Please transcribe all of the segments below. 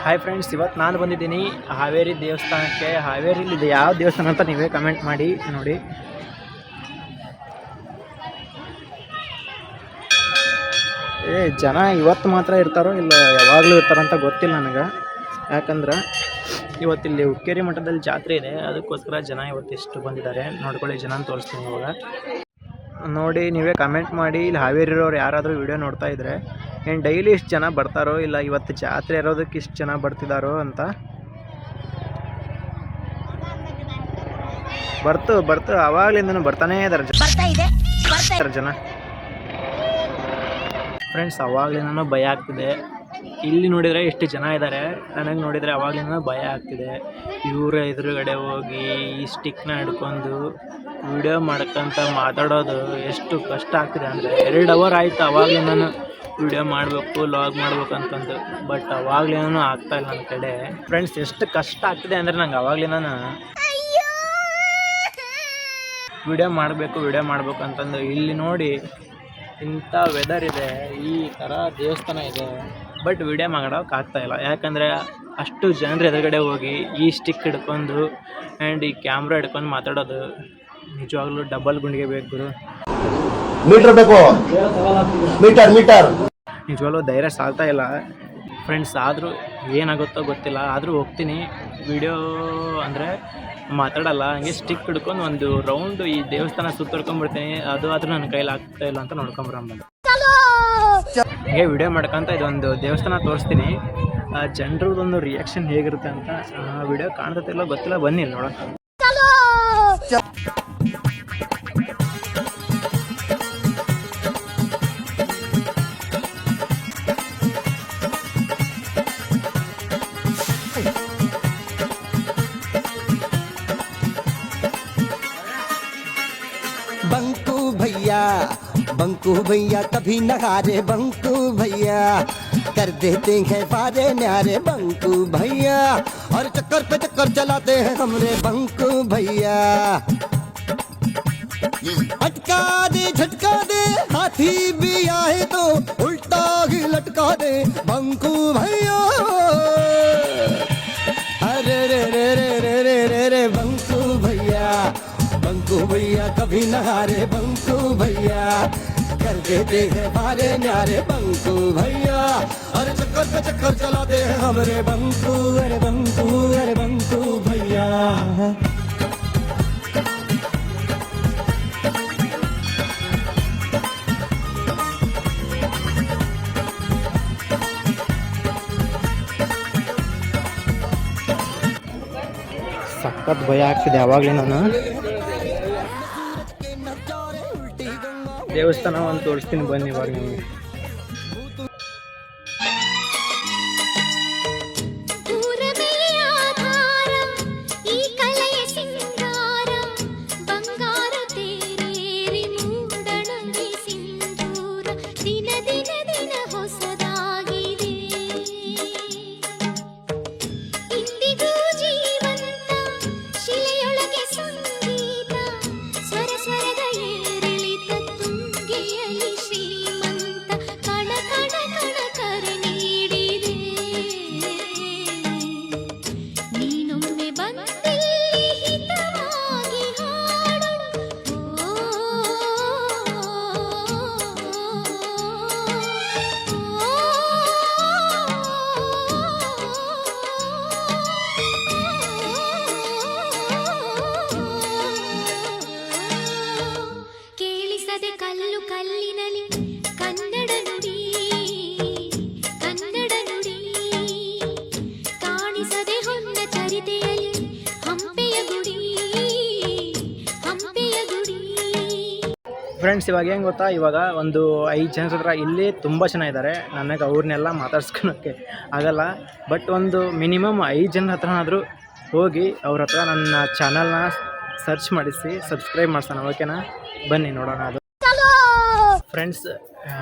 Hi friends, ಇವತ್ತು ನಾನು ಬಂದಿದ್ದೀನಿ ಹಾವೇರಿ ದೇವಸ್ಥಾನಕ್ಕೆ. ಹಾವೇರಿಲಿ ಇದು ಯಾವ ದೇವಸ್ಥಾನ ಅಂತ ನೀವೇ ಕಮೆಂಟ್ ಮಾಡಿ ನೋಡಿ. ಜನ ಇವತ್ತು ಮಾತ್ರ ಇರ್ತಾರೋ ಇಲ್ಲ ಯಾವಾಗಲೂ ಇರ್ತಾರಂತ ಗೊತ್ತಿಲ್ಲ ನನಗೆ. ಯಾಕಂದ್ರೆ ಇವತ್ತಿಲ್ಲಿ ಹುಕ್ಕೇರಿ ಮಠದಲ್ಲಿ ಜಾತ್ರೆ ಇದೆ, ಅದಕ್ಕೋಸ್ಕರ ಜನ ಇವತ್ತು ಎಷ್ಟು ಬಂದಿದ್ದಾರೆ ನೋಡ್ಕೊಳ್ಳಿ. ಜನ ತೋರಿಸ್ತೀನಿ ಇವಾಗ ನೋಡಿ, ನೀವೇ ಕಮೆಂಟ್ ಮಾಡಿ. ಇಲ್ಲಿ ಹಾವೇರಿರೋರು ಯಾರಾದರೂ ವಿಡಿಯೋ ನೋಡ್ತಾ ಇದ್ದರೆ ಏನು ಡೈಲಿ ಇಷ್ಟು ಜನ ಬರ್ತಾರೋ ಇಲ್ಲ ಇವತ್ತು ಜಾತ್ರೆ ಇರೋದಕ್ಕೆ ಇಷ್ಟು ಜನ ಬರ್ತಿದ್ದಾರೋ ಅಂತ. ಬರ್ತು ಅವಾಗಲಿಂದನೂ ಬರ್ತಾನೇ ಇದ್ದಾರೆ ಜನ. ಫ್ರೆಂಡ್ಸ್, ಅವಾಗಲಿಂದನೂ ಭಯ ಆಗ್ತಿದೆ. ಇಲ್ಲಿ ನೋಡಿದರೆ ಎಷ್ಟು ಜನ ಇದ್ದಾರೆ, ನನಗೆ ನೋಡಿದರೆ ಅವಾಗಲಿಂದ ಭಯ ಆಗ್ತಿದೆ. ಇವರ ಎದುರುಗಡೆ ಹೋಗಿ ಈ ಸ್ಟಿಕ್ನ ಹಿಡ್ಕೊಂಡು ವಿಡಿಯೋ ಮಾಡ್ಕೊಂತ ಮಾತಾಡೋದು ಎಷ್ಟು ಕಷ್ಟ ಆಗ್ತಿದೆ ಅಂದರೆ 2 ಅವರ್ ಆಯಿತು ಅವಾಗಲಿಂದನೂ ವಿಡಿಯೋ ಮಾಡಬೇಕು, ಲಾಗ್ ಮಾಡ್ಬೇಕು ಅಂತಂದು. ಬಟ್ ಅವಾಗಲಿಂದನೂ ಆಗ್ತಾಯಿಲ್ಲ ನನ್ನ ಕಡೆ. ಫ್ರೆಂಡ್ಸ್, ಎಷ್ಟು ಕಷ್ಟ ಆಗ್ತಿದೆ ಅಂದರೆ ನಂಗೆ ಅವಾಗಲಿಂದನೂ ವಿಡಿಯೋ ಮಾಡಬೇಕು ಅಂತಂದು. ಇಲ್ಲಿ ನೋಡಿ, ಇಂಥ ವೆದರ್ ಇದೆ, ಈ ಥರ ದೇವಸ್ಥಾನ ಇದೆ, ಬಟ್ ವಿಡಿಯೋ ಮಾಡೋಕೆ ಆಗ್ತಾಯಿಲ್ಲ. ಯಾಕಂದರೆ ಅಷ್ಟು ಜನರ ಎದುರುಗಡೆ ಹೋಗಿ ಈ ಸ್ಟಿಕ್ ಹಿಡ್ಕೊಂಡು ಆ್ಯಂಡ್ ಈ ಕ್ಯಾಮ್ರಾ ಹಿಡ್ಕೊಂಡು ಮಾತಾಡೋದು ನಿಜವಾಗ್ಲೂ ಡಬಲ್ ಗುಂಡಿಗೆ ಬೇಕು ಗುರು. ಮೀಟರ್ ಬೇಕು, ಮೀಟರ್ ನಿಜವಾಗ್ಲೂ ಧೈರ್ಯ ಸಾಲ್ತಾ ಇಲ್ಲ ಫ್ರೆಂಡ್ಸ್. ಆದರೂ ಏನಾಗುತ್ತೋ ಗೊತ್ತಿಲ್ಲ, ಆದರೂ ಹೋಗ್ತೀನಿ. ವಿಡಿಯೋ ಅಂದರೆ ಮಾತಾಡಲ್ಲ, ಹಂಗೆ ಸ್ಟಿಕ್ ಹಿಡ್ಕೊಂಡು ಒಂದು ರೌಂಡು ಈ ದೇವಸ್ಥಾನ ಸುತ್ತರ್ಕೊಂಡ್ಬಿಡ್ತೀನಿ. ಅದು ಆದರೂ ನನ್ನ ಕೈಲಿ ಆಗ್ತಾ ಇಲ್ಲ ಅಂತ ನೋಡ್ಕೊಂಬರಂಬ. ಹಂಗೆ ವಿಡಿಯೋ ಮಾಡ್ಕೊಂತ ಇದೊಂದು ದೇವಸ್ಥಾನ ತೋರಿಸ್ತೀನಿ. ಜನರದೊಂದು ರಿಯಾಕ್ಷನ್ ಹೇಗಿರುತ್ತೆ ಅಂತ. ವಿಡಿಯೋ ಕಾಣ್ತಿಲ್ಲ ಗೊತ್ತಿಲ್ಲ, ಬನ್ನಿ ನೋಡೋಣ. बंकू भैया कभी न हारे, बंकू भैया कर देते हैं पारे न्यारे, बंकू भैया और चक्कर पे चक्कर चलाते हैं हमरे बंकू भैया। अटका दे झटका दे, हाथी भी आए तो उल्टा ही लटका दे, बंकू भैया। अरे रे रे रे रे रे रे रे बंकू भैया कभी न हारे, बंकू भैया कर देते हैं पारे न्यारे, बंकू भैया और चक्कर पे चक्कर चलाते हैं हमरे बंकू। अरे बंकू भैया। ಸಖತ್ ಭಯ ಆಗ್ತಿದೆ ಅವಾಗಲೇ. ನಾನು ದೇವಸ್ಥಾನ ಒಂದು ತೋರಿಸ್ತೀನಿ ಬನ್ನಿ ಇವಾಗ ನಿಮಗೆ. ಫ್ರೆಂಡ್ಸ್, ಇವಾಗ ಏನು ಗೊತ್ತಾ, ಇವಾಗ ಒಂದು 5 ಜನರ ಹತ್ರ ಇಲ್ಲಿ ತುಂಬ ಜನ ಇದ್ದಾರೆ. ನನಗೆ ಅವ್ರನ್ನೆಲ್ಲ ಮಾತಾಡ್ಸ್ಕೊಳಕ್ಕೆ ಆಗಲ್ಲ. ಬಟ್ ಒಂದು ಮಿನಿಮಮ್ 5 ಜನರ ಹತ್ರನಾದರೂ ಹೋಗಿ ಅವ್ರ ಹತ್ರ ನನ್ನ ಚಾನಲ್ನ ಸರ್ಚ್ ಮಾಡಿಸಿ ಸಬ್ಸ್ಕ್ರೈಬ್ ಮಾಡ್ಸೋಣ. ಓಕೆನಾ? ಬನ್ನಿ ನೋಡೋಣ. ಅದು ಫ್ರೆಂಡ್ಸ್,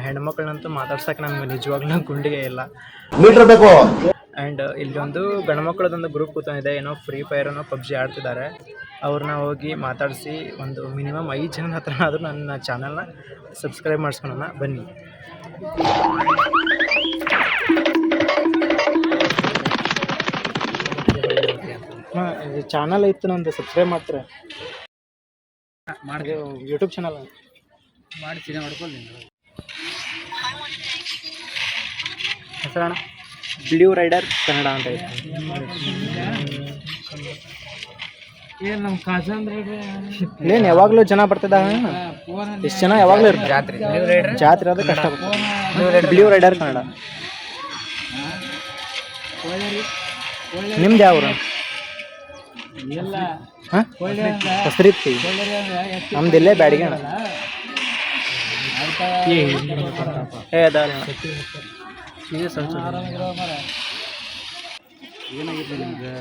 ಹೆಣ್ಮಕ್ಳನ್ನಂತೂ ಮಾತಾಡ್ಸೋಕೆ ನಮ್ಗೆ ನಿಜವಾಗ್ಲೂ ಗುಂಡಿಗೆ ಇಲ್ಲ. ಮೀಟರ್ ಬೇಕು. ಆ್ಯಂಡ್ ಇಲ್ಲೊಂದು ಗಂಡ್ಮಕ್ಳದೊಂದು ಗ್ರೂಪ್ ಕೂತ್ಕೊಂಡಿದೆ, ಏನೋ ಫ್ರೀ ಫೈರ್ ಅನ್ನೋ ಪಬ್ಜಿ ಆಡ್ತಿದ್ದಾರೆ. ಅವ್ರನ್ನ ಹೋಗಿ ಮಾತಾಡಿಸಿ ಒಂದು ಮಿನಿಮಮ್ 5 ಜನರ ಹತ್ರ ಆದರೂ ನನ್ನ ಚಾನಲ್ನ ಸಬ್ಸ್ಕ್ರೈಬ್ ಮಾಡಿಸ್ಕೊಳ್ಳೋಣ ಬನ್ನಿ. ಹಾಂ ಚಾನಲ್ ಇತ್ತು ನಂದು, ಸಬ್ಸ್ಕ್ರೈಬ್ ಮಾಡ್ತಾರೆ. ಮಾಡಿದೆ ಯೂಟ್ಯೂಬ್ ಚಾನಲ್ ಮಾಡಿ ಚಿನ್ನ ಮಾಡ್ಕೊಳ್ಳಿ. ಹೆಸರಣ್ಣ ಬ್ಲೂ ರೈಡರ್ ಕನ್ನಡ ಅಂತ ಐತೆ. ಏನು ನಮ್ಮ ಕಾಸಂದ್ರೆ ಏನು ಯಾವಾಗಲೂ ಜನ ಬರ್ತಿದ್ದ, ಎಷ್ಟು ಜನ ಯಾವಾಗಲೂ ಇರ್ತಾರೆ. ಜಾತ್ರೆ ಅದು ಕಷ್ಟ. Blue rider Kannada. ನಿಮ್ದು ಯಾವ ಊರು? ಎಲ್ಲ ಹಾಂ ಹೆಸರಿತ್ತಿ. ನಮ್ದು ಇಲ್ಲೇ ಬ್ಯಾಡಿಗೆ ಅಣ್ಣ. ಏ ಅದ ಇದು ಸ್ವಲ್ಪ ಏನಾಗಿದೆ ನಿಮ್ಗೆ?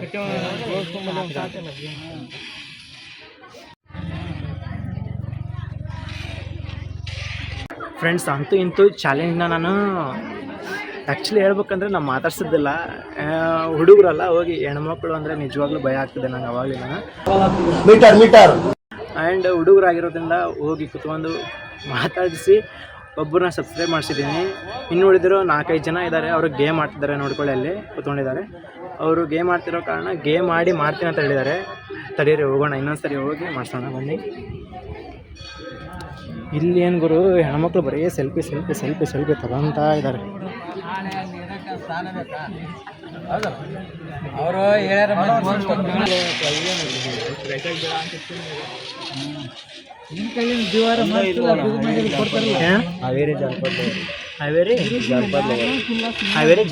ಫ್ರೆಂಡ್ಸ್, ಅಂತೂ ಇಂತೂ ಚಾಲೆಂಜ್ನ ನಾನು ಆ್ಯಕ್ಚುಲಿ ಹೇಳ್ಬೇಕಂದ್ರೆ ನಾವು ಮಾತಾಡ್ಸಿದ್ದಿಲ್ಲ. ಹುಡುಗರಲ್ಲ, ಹೋಗಿ ಹೆಣ್ಮಕ್ಳು ಅಂದರೆ ನಿಜವಾಗ್ಲೂ ಭಯ ಆಗ್ತದೆ ನಂಗೆ ಅವಾಗಲಿಲ್ಲ. ಮೀಟರ್ ಮೀಟರ್ ಆ್ಯಂಡ್ ಹುಡುಗರಾಗಿರೋದ್ರಿಂದ ಹೋಗಿ ಕುತ್ಕೊಂಡು ಮಾತಾಡಿಸಿ ಒಬ್ಬರನ್ನ ಸಬ್ಸ್ಕ್ರೈಬ್ ಮಾಡಿಸಿದ್ದೀನಿ. ಇನ್ನು ಉಳಿದಿರೋ 4-5 ಜನ ಇದ್ದಾರೆ, ಅವರು ಗೇಮ್ ಆಡ್ತಿದ್ದಾರೆ. ನೋಡ್ಕೊಳ್ಳಿ, ಅಲ್ಲಿ ಕೂತ್ಕೊಂಡಿದ್ದಾರೆ. ಅವರು ಗೇಮ್ ಆಡ್ತಿರೋ ಕಾರಣ ಗೇಮ್ ಆಡಿ ಮಾಡ್ತೀನಿ ಅಂತ ಹೇಳಿದ್ದಾರೆ. ತಡೀರಿ, ಹೋಗೋಣ, ಇನ್ನೊಂದ್ಸರಿ ಹೋಗಿ ಮಾಡಿಸೋಣ ಬನ್ನಿ. ಇಲ್ಲಿ ಏನು ಗುರು, ಹೆಣ್ಮಕ್ಳು ಬರೀ ಸೆಲ್ಫಿ ಸೆಲ್ಫಿ ಸೆಲ್ಫಿ ಸೆಲ್ಫಿ ತಗೊಂತಾ ಇದ್ದಾರೆ. ಅವರು ಹೇಳ್ಯಾರ ನಿಮ್ಮ ಕೈಲಿಂದ ಜೀವಾರ ಹಾವೇರಿ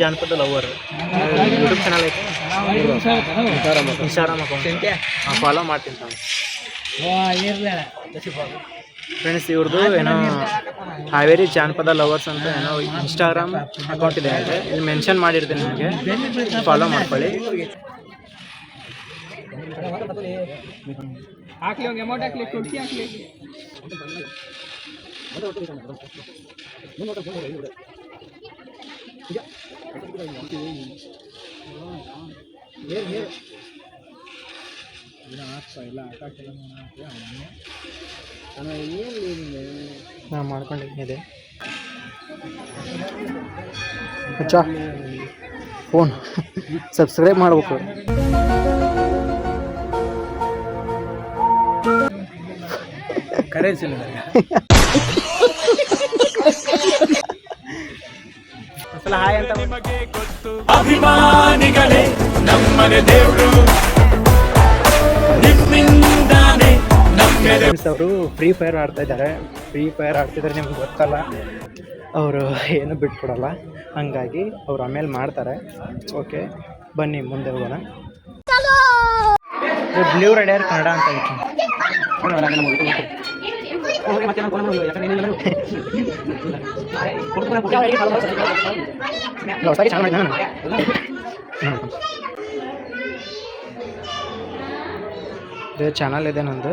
ಜಾನಪದ ಲವರ್ ಯೂಟ್ಯೂಬ್ ಚಾನಲ್ ಐತೆ, ಇನ್ಸ್ಟಾಗ್ರಾಮ್ ಅಕೌಂಟ್ ಫಾಲೋ ಮಾಡ್ತೀನಿ ನಾನು. ಫ್ರೆಂಡ್ಸ್, ಇವ್ರದ್ದು ಏನೋ ಹಾವೇರಿ ಜಾನಪದ ಲವರ್ಸ್ ಅಂತ ಏನೋ ಇನ್ಸ್ಟಾಗ್ರಾಮ್ ಅಕೌಂಟ್ ಇದೆ ಅಂದರೆ ಇಲ್ಲಿ ಮೆನ್ಷನ್ ಮಾಡಿರ್ತೀನಿ, ನಿಮಗೆ ಫಾಲೋ ಮಾಡ್ಕೊಳ್ಳಿ. ಹಾಕ್ಲಿ ಒಂದು ಅಮೌಂಟ್ ಹಾಕ್ಲಿ, ಕೊಡ್ತಿ ಹಾಕ್ಲಿ. ನಾನು ಮಾಡ್ಕೊಂಡಿದ್ದೆ ಅಚ್ಚಾ ಫೋನ್ ಸಬ್ಸ್ಕ್ರೈಬ್ ಮಾಡ್ಬೇಕು. ಕರೆನ್ಸಿ ಹಾಯ್ ಅಂತ ಅಭಿಮಾನಿಗಳೇ ನಮ್ಮನೆ ದೇವರು ನಿಮ್ಮಿಂದಾನೆ ನಮ್ಮೆದೆ. ಅವರು ಫ್ರೀ ಫೈರ್ ಆಡ್ತಾ ಇದ್ದಾರೆ. ನಿಮ್ಗೆ ಗೊತ್ತಲ್ಲ, ಅವರು ಏನು ಬಿಟ್ಕೊಡಲ್ಲ. ಹಾಗಾಗಿ ಅವ್ರು ಆಮೇಲೆ ಮಾಡ್ತಾರೆ. ಓಕೆ, ಬನ್ನಿ ಮುಂದೆ ಹೋಗೋಣ. ಬ್ಲೂ ರೈಡರ್ ಕನ್ನಡ ಅಂತ ಐತಿ. ಇದು ಚಾನಲ್ ಇದೆ ನಂದು.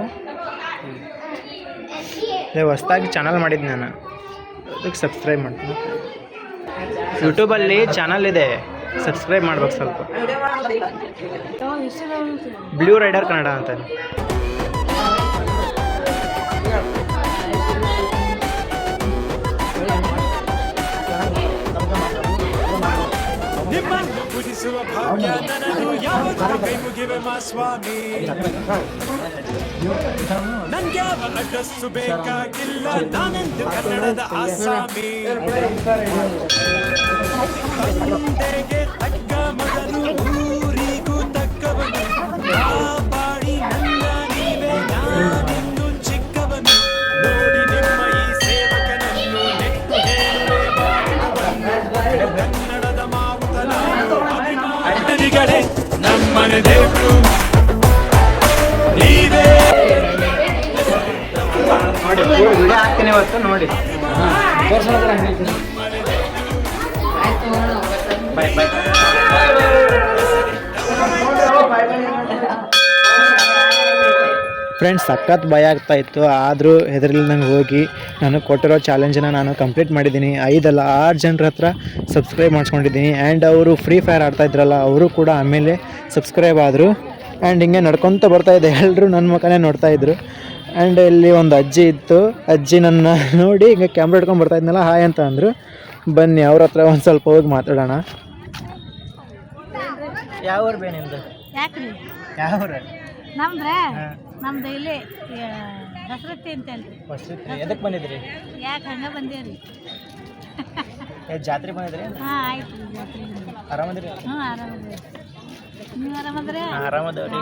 ಹೊಸದಾಗಿ ಚಾನಲ್ ಮಾಡಿದ್ದು ನಾನು, ಅದಕ್ಕೆ ಸಬ್ಸ್ಕ್ರೈಬ್ ಮಾಡ್ತೀನಿ. ಯೂಟ್ಯೂಬಲ್ಲಿ ಚಾನಲ್ ಇದೆ, ಸಬ್ಸ್ಕ್ರೈಬ್ ಮಾಡ್ಬೇಕು ಸ್ವಲ್ಪ. ಬ್ಲೂ ರೈಡರ್ ಕನ್ನಡ ಅಂತ. ನಿಮ್ಮನ್ನು ಪೂಜಿಸುವ ಭಾಗ್ಯ ನನಗೂ ಯಾವತ್ತೂ ಕೈ ಮುಗಿವೆ ಮಾ ಸ್ವಾಮಿ. ನನ್ಗ್ಯಾವ ಅಡ್ರೆಸ್ಸು ಬೇಕಾಗಿಲ್ಲ, ನಾನೆಂದು ಕನ್ನಡದ ಆಸಾಮಿ. ತಂದೆಗೆ ತಕ್ಕ ಮಗನು, ಊರಿಗೂ ತಕ್ಕವನು, ಕಾಪಾಡಿ ನನ್ನ ನೀವೇ, ನಾನಿಂದು ಚಿಕ್ಕವನು. ನೋಡಿ ನಿಮ್ಮ ಈ ಸೇವಕನನ್ನು, ನೆಟ್ಟು ಹೇಳುವೆ ಮಾಡುವನು. ಕನ್ನಡದ ಮಾವುತನ ಅಭಿಮಾನಿಗಳೇ ನಮ್ಮನೆ ದೇವರು ನೀವೇ. ನೋಡಿ, ವಿಡಿಯೋ ಹಾಕ್ತೀನಿ ಇವತ್ತು, ನೋಡಿ. ಬಾಯ್ ಬಾಯ್. ಫ್ರೆಂಡ್ಸ್, ಸಖತ್ ಭಯ ಆಗ್ತಾ ಇತ್ತು. ಆದರೂ ಹೆದರಿಲ್ಲ ನಂಗೆ ಹೋಗಿ ನಾನು ಕೊಟ್ಟಿರೋ ಚಾಲೆಂಜನ್ನ ನಾನು ಕಂಪ್ಲೀಟ್ ಮಾಡಿದ್ದೀನಿ. 5 ಅಲ್ಲ 6 ಜನರ ಹತ್ರ ಸಬ್ಸ್ಕ್ರೈಬ್ ಮಾಡ್ಸ್ಕೊಂಡಿದ್ದೀನಿ. ಆ್ಯಂಡ್ ಅವರು ಫ್ರೀ ಫೈರ್ ಆಡ್ತಾಯಿದ್ರಲ್ಲ, ಅವರು ಕೂಡ ಆಮೇಲೆ ಸಬ್ಸ್ಕ್ರೈಬ್ ಆದರು. ಆ್ಯಂಡ್ ಹಿಂಗೆ ನಡ್ಕೊತ ಬರ್ತಾಯಿದ್ದೆ, ಎಲ್ಲರೂ ನನ್ನ ಮುಖನೇ ನೋಡ್ತಾಯಿದ್ರು. ಆ್ಯಂಡ್ ಇಲ್ಲಿ ಒಂದು ಅಜ್ಜಿ ಇತ್ತು, ಅಜ್ಜಿ ನನ್ನ ನೋಡಿ ಹಿಂಗೆ ಕ್ಯಾಮ್ರಾ ಹಿಡ್ಕೊಂಡು ಬರ್ತಾಯಿದ್ನಲ್ಲ, ಹಾಯ್ ಅಂತ ಅಂದರು. ಬನ್ನಿ ಅವ್ರ ಹತ್ರ ಒಂದು ಸ್ವಲ್ಪ ಹೋಗಿ ಮಾತಾಡೋಣ. ಯಾವ ಊರು ಬೇ ನಿಮ್ಮದು? ಯಾಕ್ರಿ ಯಾವ ನಮ್ದ್ರೆ ನಮ್ದು ಇಲ್ಲಿ ದಸರತ್ತಿ ಅಂತ ಹೇಳ್ರಿ. ಎದಕ್ಕೆ ಬಂದಿದ್ರಿ? ಯಾಕೆ ಹಂಗ ಬಂದೇವ್ರಿ? ಜಾತ್ರೆ ಬಂದಿದ್ರಿ? ಹಾಂ ಆಯ್ತು ಜಾತ್ರೆ ಆರಾಮದ್ರಿ? ಹ್ಞೂ ಆರಾಮದ್ರಿ. ನೀವು ಆರಾಮದ್ರಿ? ಆರಾಮದವ್ರಿ.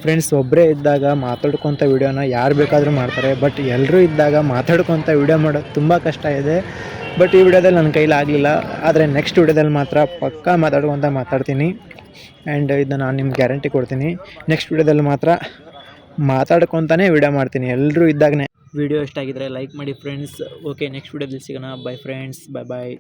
ಫ್ರೆಂಡ್ಸ್, ಒಬ್ಬರೇ ಇದ್ದಾಗ ಮಾತಾಡ್ಕೊತ ವಿಡಿಯೋನ ಯಾರು ಬೇಕಾದರೂ ಮಾಡ್ತಾರೆ. ಬಟ್ ಎಲ್ಲರೂ ಇದ್ದಾಗ ಮಾತಾಡ್ಕೊತ ವಿಡಿಯೋ ಮಾಡೋದು ತುಂಬ ಕಷ್ಟ ಇದೆ. ಬಟ್ ಈ ವಿಡಿಯೋದಲ್ಲಿ ನನ್ನ ಕೈಲಿ ಆಗಲಿಲ್ಲ. ಆದರೆ ನೆಕ್ಸ್ಟ್ ವಿಡಿಯೋದಲ್ಲಿ ಮಾತ್ರ ಪಕ್ಕಾ ಮಾತಾಡ್ತೀನಿ. ಆ್ಯಂಡ್ ಇದನ್ನು ನಾನು ನಿಮ್ಗೆ ಗ್ಯಾರಂಟಿ ಕೊಡ್ತೀನಿ. ನೆಕ್ಸ್ಟ್ ವಿಡಿಯೋದಲ್ಲಿ ಮಾತ್ರ ಮಾತಾಡ್ಕೊತಾನೆ ವಿಡಿಯೋ ಮಾಡ್ತೀನಿ ಎಲ್ಲರೂ ಇದ್ದಾಗನೇ. ವಿಡಿಯೋ ಇಷ್ಟ ಆಗಿದ್ರೆ ಲೈಕ್ ಮಾಡಿ ಫ್ರೆಂಡ್ಸ್. ಓಕೆ, ನೆಕ್ಸ್ಟ್ ವಿಡಿಯೋದಲ್ಲಿ ಸಿಗೋಣ. By friends, bye.